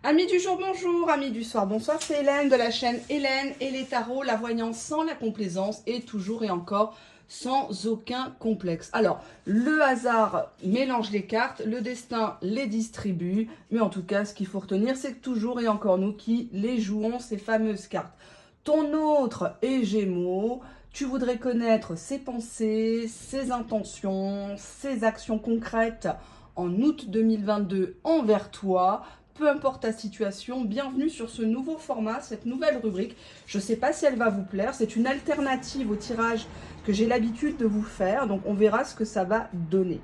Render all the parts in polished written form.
Amis du jour, bonjour. Amis du soir, bonsoir. C'est Hélène de la chaîne Hélène et les tarots, la voyance sans la complaisance et toujours et encore sans aucun complexe. Alors, le hasard mélange les cartes, le destin les distribue, mais en tout cas, ce qu'il faut retenir, c'est que toujours et encore nous qui les jouons, ces fameuses cartes. Ton autre est Gémeaux. Tu voudrais connaître ses pensées, ses intentions, ses actions concrètes en août 2022 envers toi. Peu importe ta situation, bienvenue sur ce nouveau format, cette nouvelle rubrique. Je ne sais pas si elle va vous plaire, c'est une alternative au tirage que j'ai l'habitude de vous faire, donc on verra ce que ça va donner.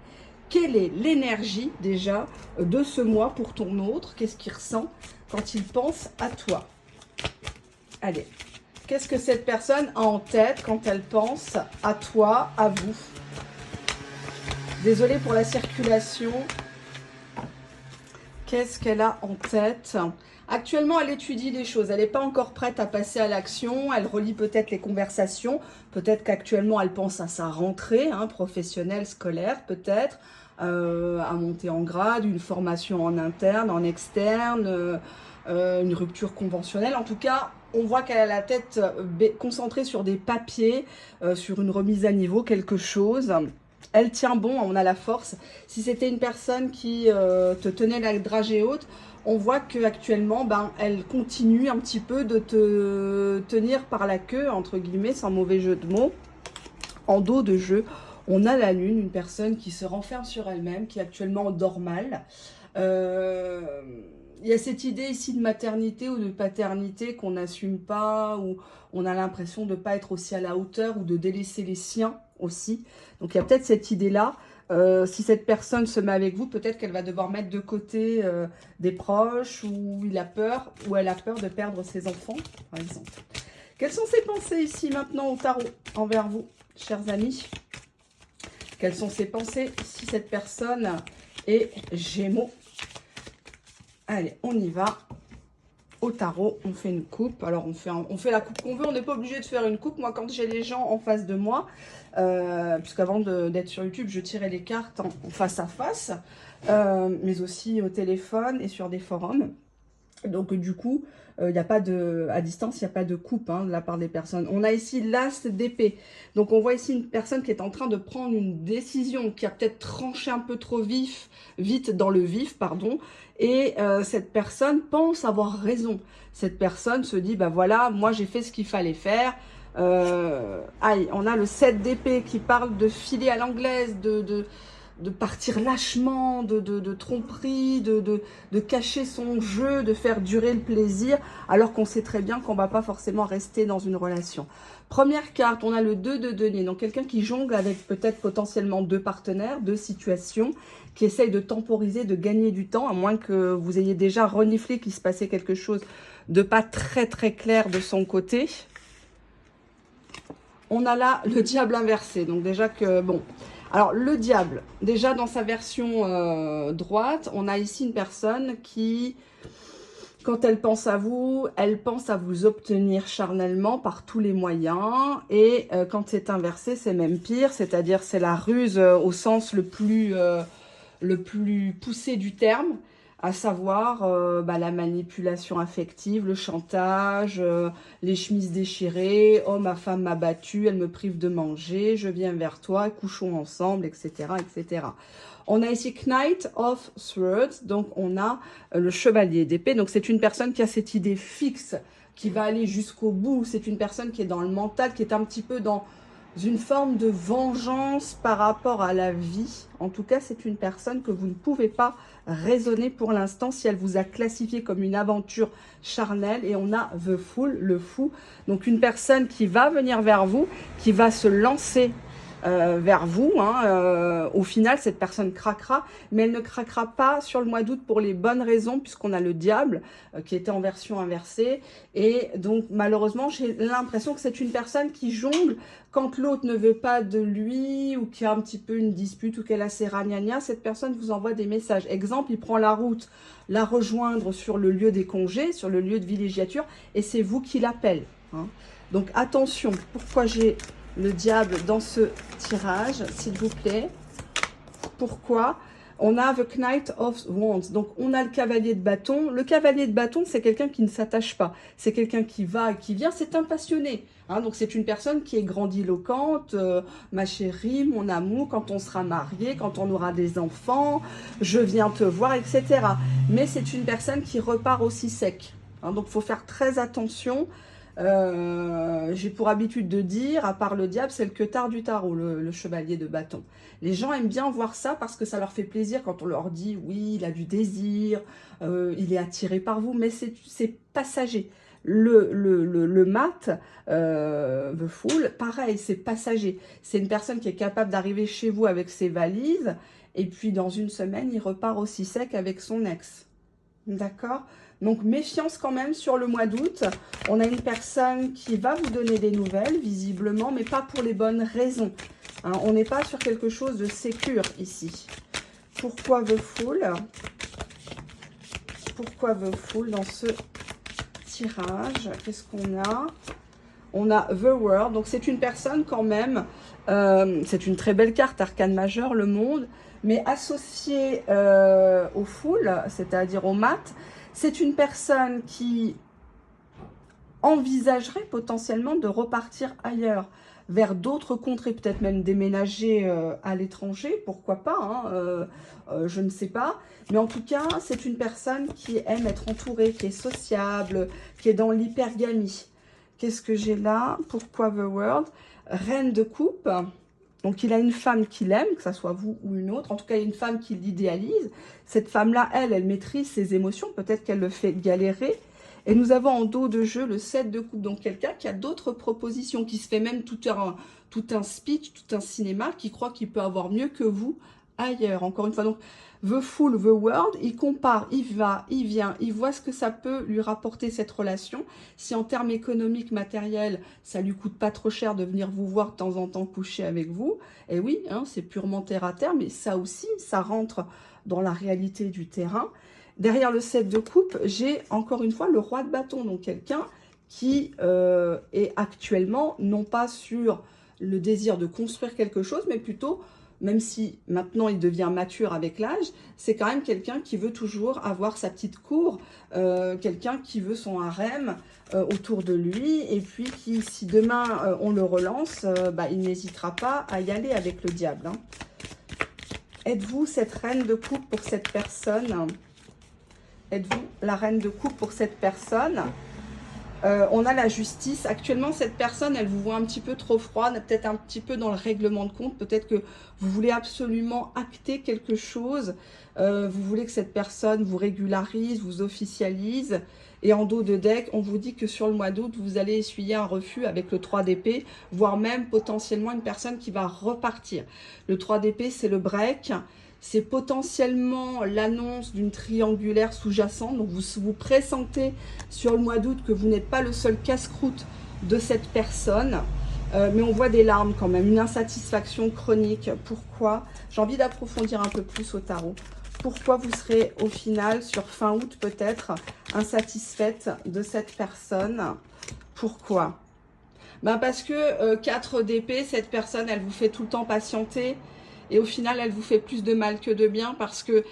Quelle est l'énergie déjà de ce mois pour ton autre? Qu'est-ce qu'il ressent quand il pense à toi? Allez, qu'est-ce que cette personne a en tête quand elle pense à toi, à vous? Désolée pour la circulation. Qu'est-ce qu'elle a en tête? Actuellement, elle étudie les choses. Elle n'est pas encore prête à passer à l'action. Elle relit peut-être les conversations. Peut-être qu'actuellement, elle pense à sa rentrée professionnelle, scolaire, peut-être, à monter en grade, une formation en interne, en externe, une rupture conventionnelle. En tout cas, on voit qu'elle a la tête concentrée sur des papiers, sur une remise à niveau, quelque chose. Elle tient bon, on a la force. Si c'était une personne qui te tenait la dragée haute, on voit qu'actuellement, elle continue un petit peu de te tenir par la queue, entre guillemets, sans mauvais jeu de mots. En dos de jeu, on a la lune, une personne qui se renferme sur elle-même, qui actuellement dort mal. Il y a cette idée ici de maternité ou de paternité qu'on n'assume pas, ou on a l'impression de ne pas être aussi à la hauteur ou de délaisser les siens aussi. Donc il y a peut-être cette idée-là. Si cette personne se met avec vous, peut-être qu'elle va devoir mettre de côté des proches, ou il a peur, ou elle a peur de perdre ses enfants, par exemple. Quelles sont ses pensées ici maintenant au tarot envers vous, chers amis? Quelles sont ses pensées si cette personne est Gémeaux? Allez, on y va. Au tarot, on fait une coupe. Alors, on fait la coupe qu'on veut. On n'est pas obligé de faire une coupe. Moi, quand j'ai les gens en face de moi, puisqu'avant d'être sur YouTube, je tirais les cartes en face à face, mais aussi au téléphone et sur des forums. Donc, du coup, il n'y a pas à distance, il n'y a pas de coupe de la part des personnes. On a ici l'as d'épée. Donc, on voit ici une personne qui est en train de prendre une décision, qui a peut-être tranché un peu trop vite dans le vif, pardon. Et cette personne pense avoir raison. Cette personne se dit, bah voilà, moi j'ai fait ce qu'il fallait faire. Aïe, on a le 7 d'épée qui parle de filer à l'anglaise, de partir lâchement, de tromperie, de cacher son jeu, de faire durer le plaisir, alors qu'on sait très bien qu'on ne va pas forcément rester dans une relation. Première carte, on a le 2 de denier, donc quelqu'un qui jongle avec peut-être potentiellement deux partenaires, deux situations, qui essaye de temporiser, de gagner du temps, à moins que vous ayez déjà reniflé qu'il se passait quelque chose de pas très très clair de son côté. On a là le diable inversé, donc déjà que, bon... Alors, le diable, déjà dans sa version droite, on a ici une personne qui, quand elle pense à vous obtenir charnellement par tous les moyens. Et quand c'est inversé, c'est même pire, c'est-à-dire c'est la ruse au sens le plus poussé du terme, à savoir la manipulation affective, le chantage, les chemises déchirées, oh ma femme m'a battu, elle me prive de manger, je viens vers toi, couchons ensemble, etc. etc. On a ici Knight of Swords, donc on a le chevalier d'épée, donc c'est une personne qui a cette idée fixe, qui va aller jusqu'au bout, c'est une personne qui est dans le mental, qui est un petit peu dans une forme de vengeance par rapport à la vie. En tout cas, c'est une personne que vous ne pouvez pas raisonner pour l'instant si elle vous a classifié comme une aventure charnelle. Et on a The Fool, le fou. Donc une personne qui va venir vers vous, qui va se lancer vers vous. Au final, cette personne craquera, mais elle ne craquera pas sur le mois d'août pour les bonnes raisons, puisqu'on a le diable qui était en version inversée. Et donc, malheureusement, j'ai l'impression que c'est une personne qui jongle quand l'autre ne veut pas de lui, ou qui a un petit peu une dispute, ou qu'elle a ses ragnagnas. Cette personne vous envoie des messages. Exemple, il prend la route, la rejoindre sur le lieu des congés, sur le lieu de villégiature, et c'est vous qui l'appelle. Donc, attention, pourquoi j'ai le diable dans ce tirage, s'il vous plaît? Pourquoi? On a The Knight of Wands, donc on a le cavalier de bâton. Le cavalier de bâton, c'est quelqu'un qui ne s'attache pas. C'est quelqu'un qui va et qui vient, c'est un passionné. Hein, donc c'est une personne qui est grandiloquente, ma chérie, mon amour, quand on sera marié, quand on aura des enfants, je viens te voir, etc. Mais c'est une personne qui repart aussi sec. Hein, donc il faut faire très attention. J'ai pour habitude de dire, à part le diable, c'est le queutard du tarot, le chevalier de bâton. Les gens aiment bien voir ça parce que ça leur fait plaisir quand on leur dit, oui, il a du désir, il est attiré par vous, mais c'est passager. Le mat, the fool, pareil, c'est passager. C'est une personne qui est capable d'arriver chez vous avec ses valises, et puis dans une semaine, il repart aussi sec avec son ex. D'accord? Donc, méfiance quand même sur le mois d'août. On a une personne qui va vous donner des nouvelles, visiblement, mais pas pour les bonnes raisons. Hein, on n'est pas sur quelque chose de sécure ici. Pourquoi The Fool? Pourquoi The Fool dans ce tirage? Qu'est-ce qu'on a? On a The World. Donc, c'est une personne quand même. C'est une très belle carte, arcane majeur, le monde. Mais associée au Fool, c'est-à-dire au mat, c'est une personne qui envisagerait potentiellement de repartir ailleurs, vers d'autres contrées, peut-être même déménager à l'étranger, pourquoi pas, hein, je ne sais pas. Mais en tout cas, c'est une personne qui aime être entourée, qui est sociable, qui est dans l'hypergamie. Qu'est-ce que j'ai là? Pourquoi The World? Reine de coupe. Donc, il a une femme qu'il aime, que ce soit vous ou une autre. En tout cas, il y a une femme qui l'idéalise. Cette femme-là, elle maîtrise ses émotions. Peut-être qu'elle le fait galérer. Et nous avons en dos de jeu le 7 de coupe. Donc, quelqu'un qui a d'autres propositions, qui se fait même tout un speech, tout un cinéma, qui croit qu'il peut avoir mieux que vous ailleurs. Encore une fois, donc, The Fool, The World, il compare, il va, il vient, il voit ce que ça peut lui rapporter cette relation. Si en termes économiques, matériels, ça lui coûte pas trop cher de venir vous voir de temps en temps coucher avec vous, et oui, hein, c'est purement terre à terre, mais ça aussi, ça rentre dans la réalité du terrain. Derrière le 7 de coupe, j'ai encore une fois le roi de bâton, donc quelqu'un qui est actuellement non pas sur le désir de construire quelque chose, mais plutôt, même si maintenant il devient mature avec l'âge, c'est quand même quelqu'un qui veut toujours avoir sa petite cour, quelqu'un qui veut son harem autour de lui, et puis qui, si demain on le relance, il n'hésitera pas à y aller avec le diable. Hein. Êtes-vous cette reine de coupe pour cette personne? Êtes-vous la reine de coupe pour cette personne? On a la justice. Actuellement, cette personne, elle vous voit un petit peu trop froide, peut-être un petit peu dans le règlement de compte. Peut-être que vous voulez absolument acter quelque chose. Vous voulez que cette personne vous régularise, vous officialise. Et en dos de deck, on vous dit que sur le mois d'août, vous allez essuyer un refus avec le 3 d'épée, voire même potentiellement une personne qui va repartir. Le 3 d'épée, c'est le break. C'est potentiellement l'annonce d'une triangulaire sous-jacente. Donc, vous pressentez sur le mois d'août que vous n'êtes pas le seul casse-croûte de cette personne. Mais on voit des larmes quand même, une insatisfaction chronique. Pourquoi? J'ai envie d'approfondir un peu plus au tarot. Pourquoi vous serez au final, sur fin août peut-être, insatisfaite de cette personne? Pourquoi? Parce que 4 d'épée, cette personne, elle vous fait tout le temps patienter. Et au final, elle vous fait plus de mal que de bien parce que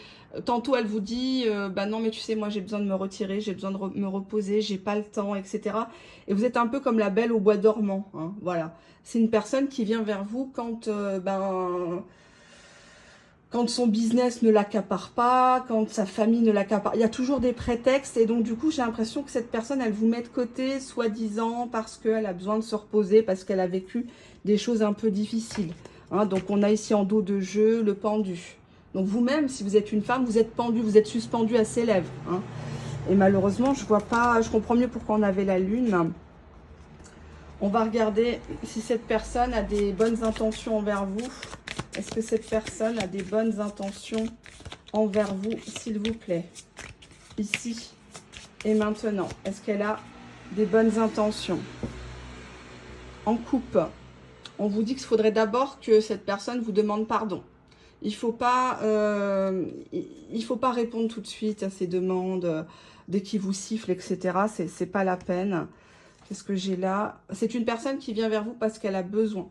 tantôt, elle vous dit non, mais tu sais, moi, j'ai besoin de me retirer, j'ai besoin de me reposer, j'ai pas le temps, etc. Et vous êtes un peu comme la belle au bois dormant. Hein, voilà. C'est une personne qui vient vers vous quand son business ne l'accapare pas, quand sa famille ne l'accapare. Il y a toujours des prétextes. Et donc, du coup, j'ai l'impression que cette personne, elle vous met de côté, soi-disant, parce qu'elle a besoin de se reposer, parce qu'elle a vécu des choses un peu difficiles. Hein, donc, on a ici en dos de jeu le pendu. Donc, vous-même, si vous êtes une femme, vous êtes pendu, vous êtes suspendu à ses lèvres. Hein. Et malheureusement, je vois pas, je comprends mieux pourquoi on avait la lune. On va regarder si cette personne a des bonnes intentions envers vous. Est-ce que cette personne a des bonnes intentions envers vous, s'il vous plaît? Ici et maintenant, est-ce qu'elle a des bonnes intentions? En coupe, on vous dit qu'il faudrait d'abord que cette personne vous demande pardon. Il faut pas répondre tout de suite à ces demandes dès qu'il vous siffle, etc. C'est pas la peine. Qu'est-ce que j'ai là? C'est une personne qui vient vers vous parce qu'elle a besoin.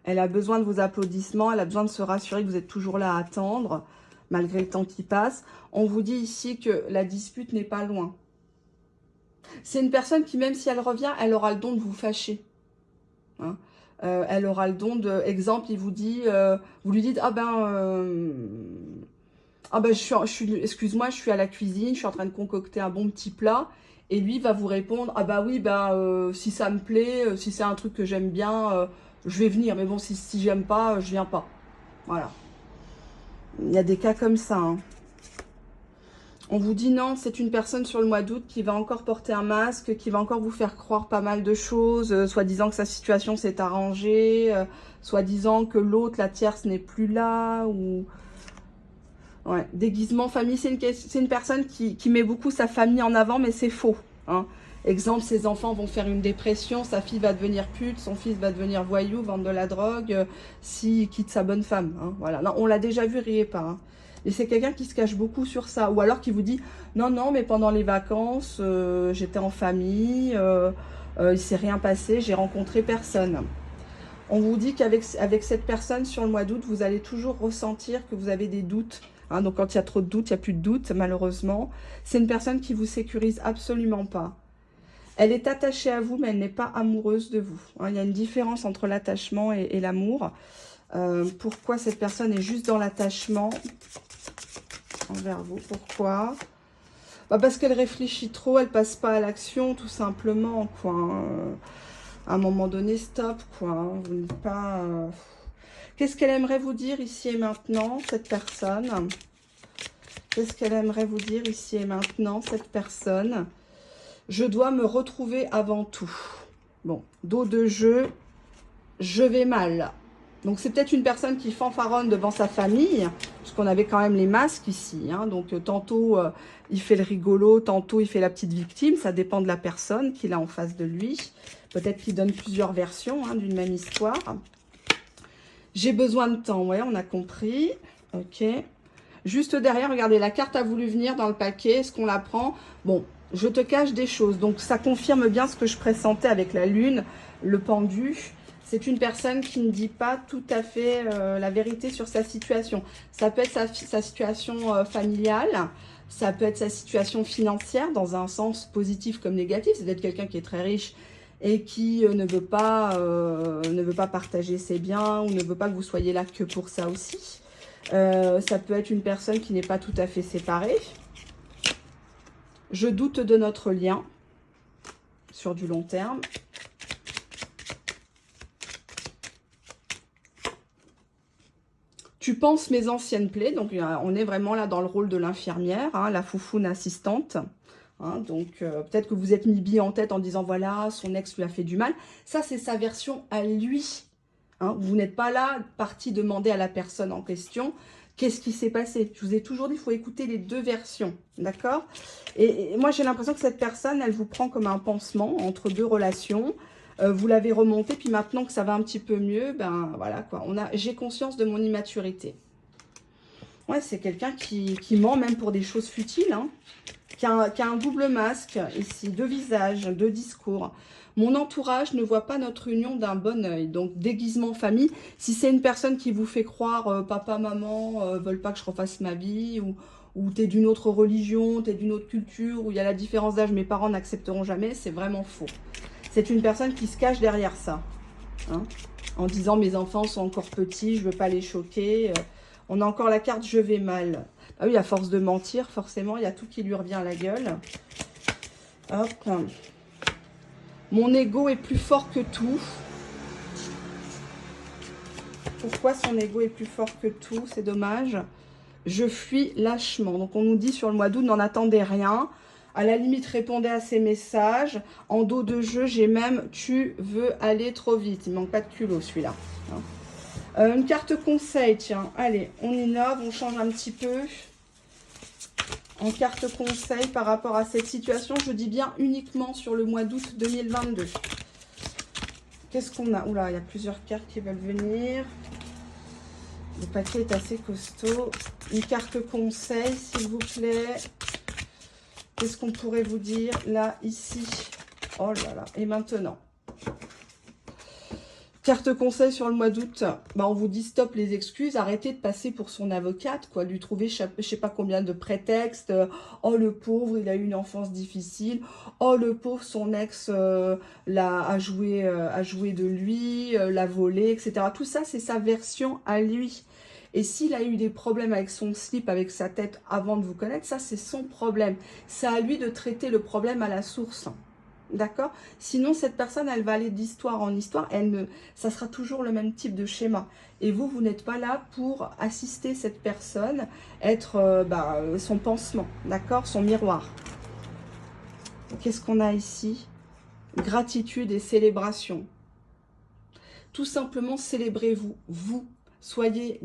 Elle a besoin de vos applaudissements. Elle a besoin de se rassurer que vous êtes toujours là à attendre. malgré le temps qui passe. On vous dit ici que la dispute n'est pas loin. C'est une personne qui, même si elle revient, elle aura le don de vous fâcher. Hein. Elle aura le don de... Exemple, il vous dit... vous lui dites, excuse-moi, je suis à la cuisine, je suis en train de concocter un bon petit plat. Et lui va vous répondre, ah bah oui, si ça me plaît, si c'est un truc que j'aime bien, je vais venir. Mais bon, si j'aime pas, je viens pas. Voilà. Il y a des cas comme ça. Hein. On vous dit non, c'est une personne sur le mois d'août qui va encore porter un masque, qui va encore vous faire croire pas mal de choses, soi-disant que sa situation s'est arrangée, soi-disant que l'autre, la tierce, n'est plus là, ou... Ouais, déguisement famille, c'est une personne qui met beaucoup sa famille en avant, mais c'est faux. Hein. Exemple, ses enfants vont faire une dépression, sa fille va devenir pute, son fils va devenir voyou, vendre de la drogue, s'il quitte sa bonne femme. Hein. Voilà, non, on l'a déjà vu, riez pas. Hein. Et c'est quelqu'un qui se cache beaucoup sur ça. Ou alors qui vous dit, non, non, mais pendant les vacances, j'étais en famille, il ne s'est rien passé, j'ai rencontré personne. On vous dit qu'avec cette personne sur le mois d'août, vous allez toujours ressentir que vous avez des doutes. Hein, donc quand il y a trop de doutes, il n'y a plus de doutes, malheureusement. C'est une personne qui vous sécurise absolument pas. Elle est attachée à vous, mais elle n'est pas amoureuse de vous. Hein, il y a une différence entre l'attachement et l'amour. Pourquoi cette personne est juste dans l'attachement envers vous? Pourquoi? Parce qu'elle réfléchit trop, elle passe pas à l'action, tout simplement, quoi. À un moment donné, stop, quoi. Vous n'êtes pas... Qu'est-ce qu'elle aimerait vous dire ici et maintenant, cette personne? Qu'est-ce qu'elle aimerait vous dire ici et maintenant, cette personne? Je dois me retrouver avant tout. Bon, dos de jeu, je vais mal. Donc, c'est peut-être une personne qui fanfaronne devant sa famille, puisqu'on avait quand même les masques ici. Hein, donc, tantôt, il fait le rigolo, tantôt, il fait la petite victime. Ça dépend de la personne qu'il a en face de lui. Peut-être qu'il donne plusieurs versions hein, d'une même histoire. J'ai besoin de temps, ouais, on a compris. Ok. Juste derrière, regardez, la carte a voulu venir dans le paquet. Est-ce qu'on la prend? Bon, je te cache des choses. Donc, ça confirme bien ce que je pressentais avec la lune, le pendu. C'est une personne qui ne dit pas tout à fait la vérité sur sa situation. Ça peut être sa situation familiale, ça peut être sa situation financière dans un sens positif comme négatif. C'est peut-être quelqu'un qui est très riche et qui ne veut pas partager ses biens ou ne veut pas que vous soyez là que pour ça aussi. Ça peut être une personne qui n'est pas tout à fait séparée. Je doute de notre lien sur du long terme. Tu penses mes anciennes plaies, donc on est vraiment là dans le rôle de l'infirmière, hein, la foufoune assistante. Hein, donc peut-être que vous êtes mis bille en tête en disant voilà, son ex lui a fait du mal. Ça, c'est sa version à lui. Hein, vous n'êtes pas là parti demander à la personne en question qu'est-ce qui s'est passé. Je vous ai toujours dit, il faut écouter les deux versions. D'accord? Et moi, j'ai l'impression que cette personne, elle vous prend comme un pansement entre deux relations. Vous l'avez remonté, puis maintenant que ça va un petit peu mieux, ben voilà quoi. J'ai conscience de mon immaturité. Ouais, c'est quelqu'un qui ment même pour des choses futiles, hein, qui a un double masque ici, deux visages, deux discours. Mon entourage ne voit pas notre union d'un bon œil. Donc, déguisement famille. Si c'est une personne qui vous fait croire papa, maman veulent pas que je refasse ma vie, ou tu es d'une autre religion, tu es d'une autre culture, où il y a la différence d'âge, mes parents n'accepteront jamais, c'est vraiment faux. C'est une personne qui se cache derrière ça, hein, en disant mes enfants sont encore petits, je ne veux pas les choquer. On a encore la carte je vais mal. Ah oui, à force de mentir, forcément, il y a tout qui lui revient à la gueule. Hop. Mon ego est plus fort que tout. Pourquoi son ego est plus fort que tout? C'est dommage. Je fuis lâchement. Donc on nous dit sur le mois d'août, n'en attendez rien. À la limite, répondez à ces messages. En dos de jeu, j'ai même « tu veux aller trop vite ». Il ne manque pas de culot, celui-là. Hein. Une carte conseil, tiens. Allez, on innove, on change un petit peu. En carte conseil par rapport à cette situation, je dis bien uniquement sur le mois d'août 2022. Qu'est-ce qu'on a? Oula, il y a plusieurs cartes qui veulent venir. Le paquet est assez costaud. Une carte conseil, s'il vous plaît. Qu'est-ce qu'on pourrait vous dire là, ici? Oh là là, et maintenant? Carte conseil sur le mois d'août, bah on vous dit stop les excuses, arrêtez de passer pour son avocate, quoi, lui trouver je sais pas combien de prétextes. Oh le pauvre, il a eu une enfance difficile. Oh le pauvre, son ex a joué de lui, l'a volé, etc. Tout ça, c'est sa version à lui. Et s'il a eu des problèmes avec son slip, avec sa tête avant de vous connaître, ça c'est son problème. C'est à lui de traiter le problème à la source. D'accord? Sinon, cette personne, elle va aller d'histoire en histoire. Ça sera toujours le même type de schéma. Et vous n'êtes pas là pour assister cette personne, être son pansement, d'accord? Son miroir. Qu'est-ce qu'on a ici? Gratitude et célébration. Tout simplement, célébrez-vous. Vous. Soyez,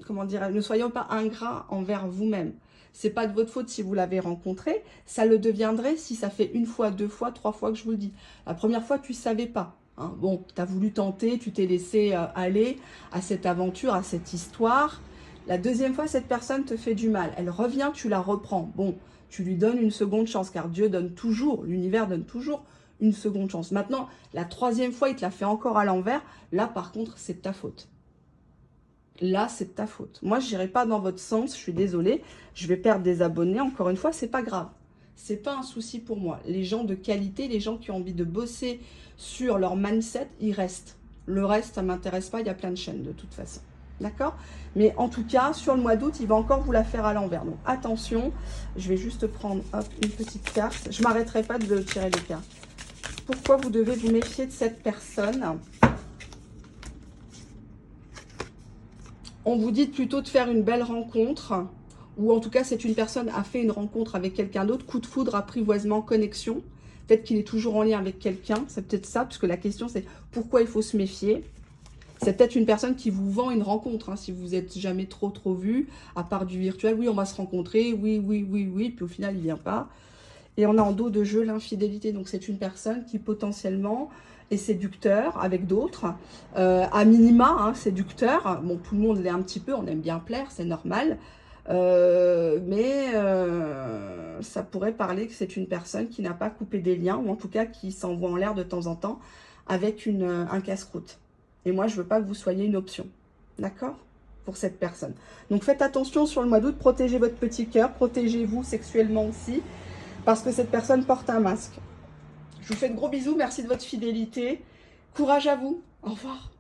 comment dire, ne soyons pas ingrats envers vous-même. C'est pas de votre faute si vous l'avez rencontré. Ça le deviendrait si ça fait une fois, deux fois, trois fois que je vous le dis. La première fois, tu ne savais pas. Hein. Bon, tu as voulu tenter, tu t'es laissé aller à cette aventure, à cette histoire. La deuxième fois, cette personne te fait du mal. Elle revient, tu la reprends. Bon, tu lui donnes une seconde chance, car Dieu donne toujours, l'univers donne toujours une seconde chance. Maintenant, la troisième fois, il te la fait encore à l'envers. Là, par contre, c'est de ta faute. Là, c'est de ta faute. Moi, je n'irai pas dans votre sens, je suis désolée. Je vais perdre des abonnés. Encore une fois, c'est pas grave. C'est pas un souci pour moi. Les gens de qualité, les gens qui ont envie de bosser sur leur mindset, ils restent. Le reste, ça ne m'intéresse pas. Il y a plein de chaînes de toute façon. D'accord? Mais en tout cas, sur le mois d'août, il va encore vous la faire à l'envers. Donc, attention. Je vais juste prendre hop, une petite carte. Je ne m'arrêterai pas de tirer les cartes. Pourquoi vous devez vous méfier de cette personne? On vous dit plutôt de faire une belle rencontre, ou en tout cas, c'est une personne a fait une rencontre avec quelqu'un d'autre, coup de foudre, apprivoisement, connexion. Peut-être qu'il est toujours en lien avec quelqu'un, c'est peut-être ça, puisque la question c'est pourquoi il faut se méfier. C'est peut-être une personne qui vous vend une rencontre, hein, si vous n'êtes jamais trop vu, à part du virtuel. Oui, on va se rencontrer, oui, puis au final, il ne vient pas. Et on a en dos de jeu l'infidélité, donc c'est une personne qui potentiellement est séducteur avec d'autres, à minima, hein, séducteur. Bon, tout le monde l'est un petit peu, on aime bien plaire, c'est normal. Mais ça pourrait parler que c'est une personne qui n'a pas coupé des liens, ou en tout cas qui s'envoie en l'air de temps en temps avec un casse-croûte. Et moi, je ne veux pas que vous soyez une option. D'accord? Pour cette personne. Donc faites attention sur le mois d'août, protégez votre petit cœur, protégez-vous sexuellement aussi, parce que cette personne porte un masque. Je vous fais de gros bisous, merci de votre fidélité. Courage à vous, au revoir.